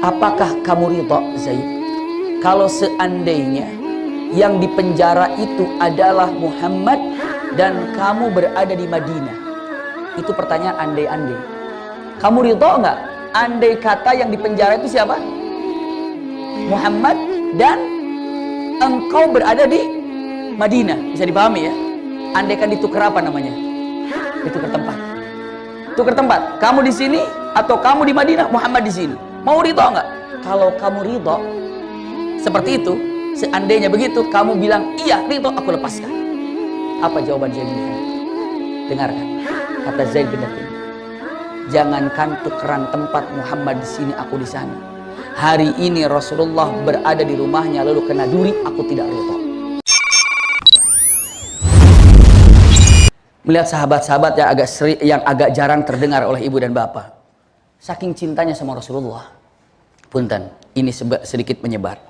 Apakah kamu ridha, Zaid, kalau seandainya yang di penjara itu adalah Muhammad dan kamu berada di Madinah? Itu pertanyaan andai-andai. Kamu ridha nggak andai kata yang di penjara itu siapa? Muhammad dan engkau berada di Madinah. Bisa dipahami ya? Andaikan ditukar apa namanya? Ditukar tempat. Tukar tempat. Kamu di sini atau kamu di Madinah, Muhammad di sini. Mau ridho nggak? Kalau kamu ridho seperti itu, seandainya begitu, kamu bilang iya ridho, aku lepaskan. Apa jawaban Zaid bin Thabit? Dengarkan kata Zaid bin Thabit. Jangankan tukeran tempat, Muhammad di sini, aku di sana. Hari ini Rasulullah berada di rumahnya lalu kena duri, aku tidak ridho. Melihat sahabat-sahabat yang agak jarang terdengar oleh ibu dan bapak, saking cintanya sama Rasulullah. Punten, ini sedikit menyebar.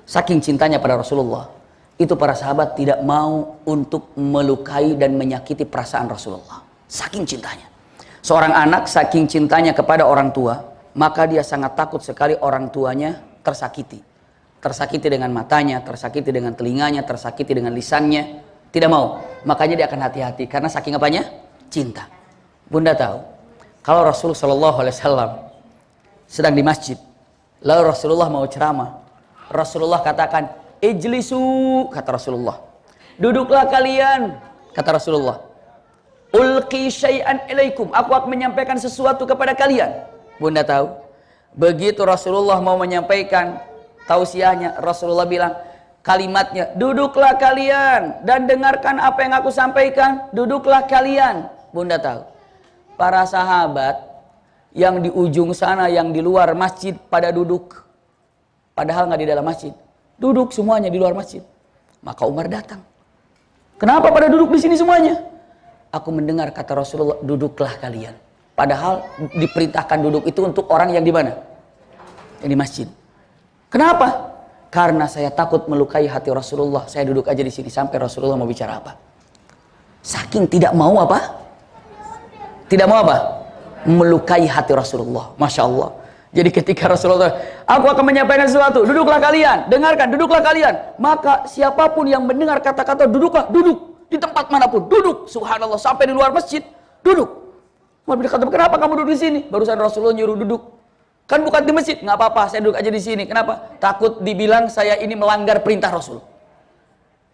Saking cintanya pada Rasulullah, itu para sahabat tidak mau untuk melukai dan menyakiti perasaan Rasulullah. Saking cintanya. Seorang anak saking cintanya kepada orang tua, maka dia sangat takut sekali orang tuanya tersakiti. Tersakiti dengan matanya, tersakiti dengan telinganya, tersakiti dengan lisannya. Tidak mau. Makanya dia akan hati-hati karena saking apanya? Cinta. Bunda tahu, kalau Rasulullah SAW sedang di masjid, lalu Rasulullah mau ceramah, Rasulullah katakan, ijlisu, kata Rasulullah. Duduklah kalian, kata Rasulullah. Ulqi syai'an ilaikum, aku akan menyampaikan sesuatu kepada kalian. Bunda tahu, begitu Rasulullah mau menyampaikan tausiahnya, Rasulullah bilang kalimatnya, duduklah kalian dan dengarkan apa yang aku sampaikan. Duduklah kalian. Bunda tahu, para sahabat yang di ujung sana, yang di luar masjid pada duduk. Padahal nggak di dalam masjid. Duduk semuanya di luar masjid. Maka Umar datang. Kenapa pada duduk di sini semuanya? Aku mendengar kata Rasulullah, duduklah kalian. Padahal diperintahkan duduk itu untuk orang yang di mana? Yang di masjid. Kenapa? Karena saya takut melukai hati Rasulullah. Saya duduk aja di sini sampai Rasulullah mau bicara apa. Saking tidak mau apa? Tidak mau apa? Melukai hati Rasulullah. Masya Allah. Jadi ketika Rasulullah, aku akan menyampaikan sesuatu, duduklah kalian, dengarkan, duduklah kalian. Maka siapapun yang mendengar kata-kata duduklah, duduk. Di tempat manapun, duduk. Subhanallah, sampai di luar masjid, duduk. Umar berkata, kenapa kamu duduk di sini? Barusan Rasulullah nyuruh duduk. Kan bukan di masjid, nggak apa-apa, saya duduk aja di sini. Kenapa? Takut dibilang saya ini melanggar perintah Rasul.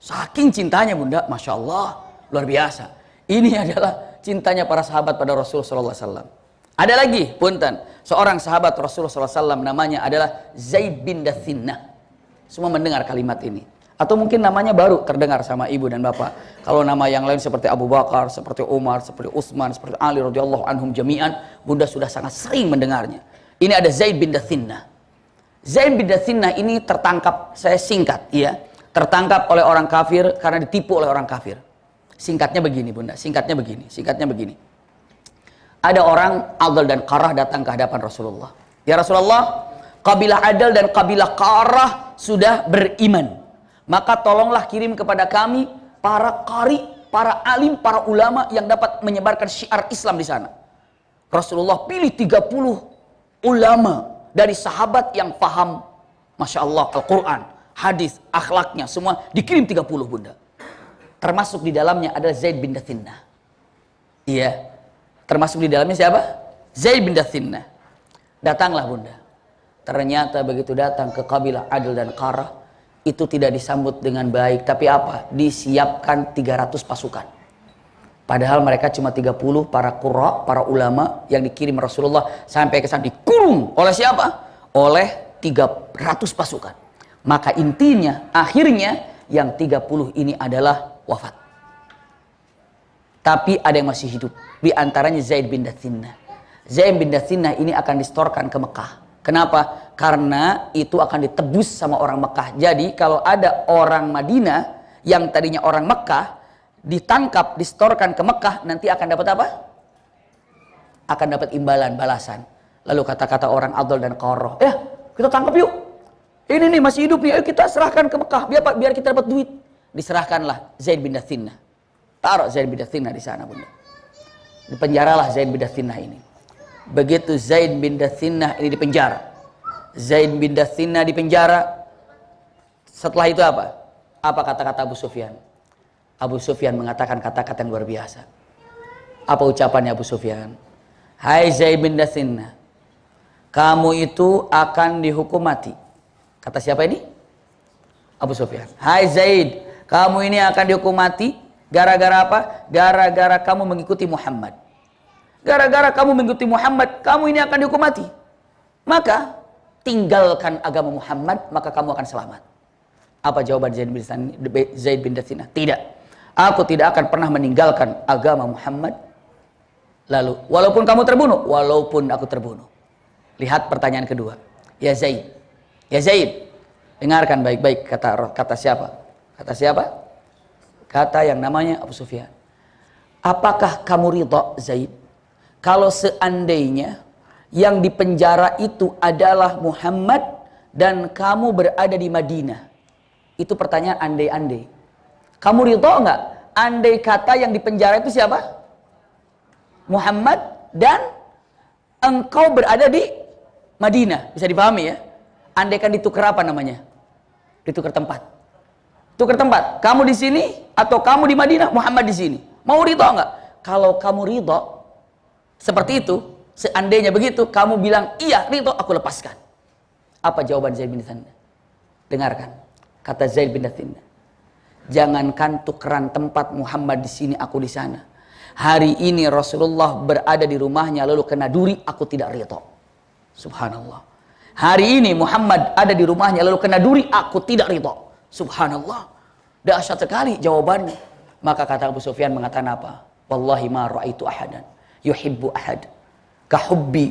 Saking cintanya Bunda, Masya Allah, luar biasa. Ini adalah cintanya para sahabat pada Rasulullah SAW. Ada lagi, punten, seorang sahabat Rasulullah SAW namanya adalah Zaid bin Dathinnah. Semua mendengar kalimat ini. Atau mungkin namanya baru terdengar sama ibu dan bapak. Kalau nama yang lain seperti Abu Bakar, seperti Umar, seperti Utsman, seperti Ali radhiyallahu anhum jami'an, Bunda sudah sangat sering mendengarnya. Ini ada Zaid bin Dathinnah. Zaid bin Dathinnah ini tertangkap, saya singkat ya, tertangkap oleh orang kafir karena ditipu oleh orang kafir. Singkatnya begini Bunda, singkatnya begini. Ada orang Adal dan Qarah datang ke hadapan Rasulullah. Ya Rasulullah, kabilah Adal dan kabilah Qarah sudah beriman. Maka tolonglah kirim kepada kami para qari, para alim, para ulama yang dapat menyebarkan syiar Islam di sana. Rasulullah pilih 30 ulama dari sahabat yang paham, Masya Allah, Al-Quran, hadis, akhlaknya, semua dikirim 30 Bunda. Termasuk di dalamnya adalah Zaid bin Dathinnah. Iya, termasuk di dalamnya siapa? Zaid bin Dathinnah. Datanglah Bunda. Ternyata begitu datang ke kabilah Adil dan Qarah, itu tidak disambut dengan baik. Tapi apa? Disiapkan 300 pasukan. Padahal mereka cuma 30 para qurra, para ulama yang dikirim Rasulullah sampai ke sana dikurung oleh siapa? Oleh 300 pasukan. Maka intinya, akhirnya yang 30 ini adalah wafat. Tapi ada yang masih hidup. Di antaranya Zaid bin Dathinnah. Zaid bin Dathinnah ini akan distorkan ke Mekah. Kenapa? Karena itu akan ditebus sama orang Mekah. Jadi kalau ada orang Madinah yang tadinya orang Mekah ditangkap, distorkan ke Mekah, nanti akan dapat apa? Akan dapat imbalan, balasan. Lalu kata-kata orang Adal dan Qarah, kita tangkap yuk. Ini nih masih hidup nih, ayo kita serahkan ke Mekah biar kita dapat duit. Diserahkanlah Zaid bin Dathinnah. Taruh Zaid bin Dathinnah di sana Bunda. Dipenjaralah Zaid bin Dathinnah ini. Begitu Zaid bin Dathinnah ini dipenjara, Zaid bin Dathinna di penjara. Setelah itu apa? Apa kata-kata Abu Sufyan? Abu Sufyan mengatakan kata-kata yang luar biasa. Apa ucapannya Abu Sufyan? Hai Zaid bin Dathinna, kamu itu akan dihukum mati. Kata siapa ini? Abu Sufyan. Hai Zaid, kamu ini akan dihukum mati. Gara-gara apa? Gara-gara kamu mengikuti Muhammad. Gara-gara kamu mengikuti Muhammad, kamu ini akan dihukum mati. Maka tinggalkan agama Muhammad, maka kamu akan selamat. Apa jawaban Zaid bin Dathinna? Tidak. Aku tidak akan pernah meninggalkan agama Muhammad. Lalu, walaupun kamu terbunuh, walaupun aku terbunuh. Lihat pertanyaan kedua. Ya Zaid. Ya Zaid. Dengarkan baik-baik kata siapa? Kata siapa? Kata yang namanya Abu Sufyan. Apakah kamu ridha Zaid kalau seandainya yang di penjara itu adalah Muhammad dan kamu berada di Madinah? Itu pertanyaan andai-andai. Kamu ridha enggak? Andai kata yang di penjara itu siapa? Muhammad dan engkau berada di Madinah. Bisa dipahami ya? Andaikan ditukar apa namanya? Ditukar tempat. Tukar tempat. Kamu di sini atau kamu di Madinah, Muhammad di sini. Mau ridha enggak? Kalau kamu ridha seperti itu, seandainya begitu, kamu bilang, iya ridho, aku lepaskan. Apa jawaban Zaid bin Dathinna? Dengarkan. Kata Zaid bin Dathinna, jangankan tukeran tempat Muhammad di sini, aku di sana. Hari ini Rasulullah berada di rumahnya lalu kena duri, aku tidak ridho. Subhanallah. Hari ini Muhammad ada di rumahnya lalu kena duri, aku tidak ridho. Subhanallah. Dahsyat sekali jawabannya. Maka kata Abu Sufyan mengatakan apa? Wallahi ma ra'aitu ahadan yuhibbu ahad kahubbi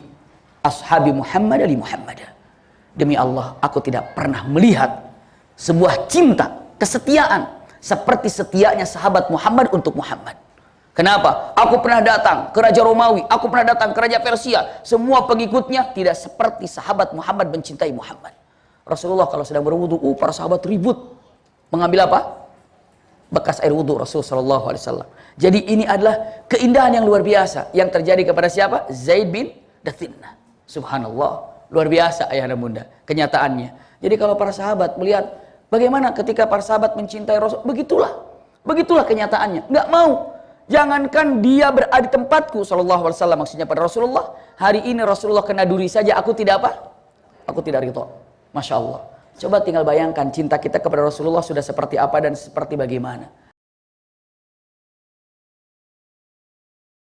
ashabi Muhammad li Muhammad. Demi Allah, aku tidak pernah melihat sebuah cinta, kesetiaan seperti setianya sahabat Muhammad untuk Muhammad. Kenapa? Aku pernah datang ke Raja Romawi, aku pernah datang ke Raja Persia, semua pengikutnya tidak seperti sahabat Muhammad mencintai Muhammad. Rasulullah kalau sedang berwudu, para sahabat ribut mengambil apa? Bekas air wudu Rasul sallallahu alaihi wasallam. Jadi ini adalah keindahan yang luar biasa yang terjadi kepada siapa? Zaid bin Dathinna. Subhanallah, luar biasa ayah dan bunda kenyataannya. Jadi kalau para sahabat melihat bagaimana ketika para sahabat mencintai Rasul, begitulah kenyataannya. Nggak mau. Jangankan dia berada di tempatku sallallahu alaihi wasallam, maksudnya pada Rasulullah. Hari ini Rasulullah kena duri saja, aku tidak apa? Aku tidak ridho. Masya Allah. Coba tinggal bayangkan cinta kita kepada Rasulullah sudah seperti apa dan seperti bagaimana.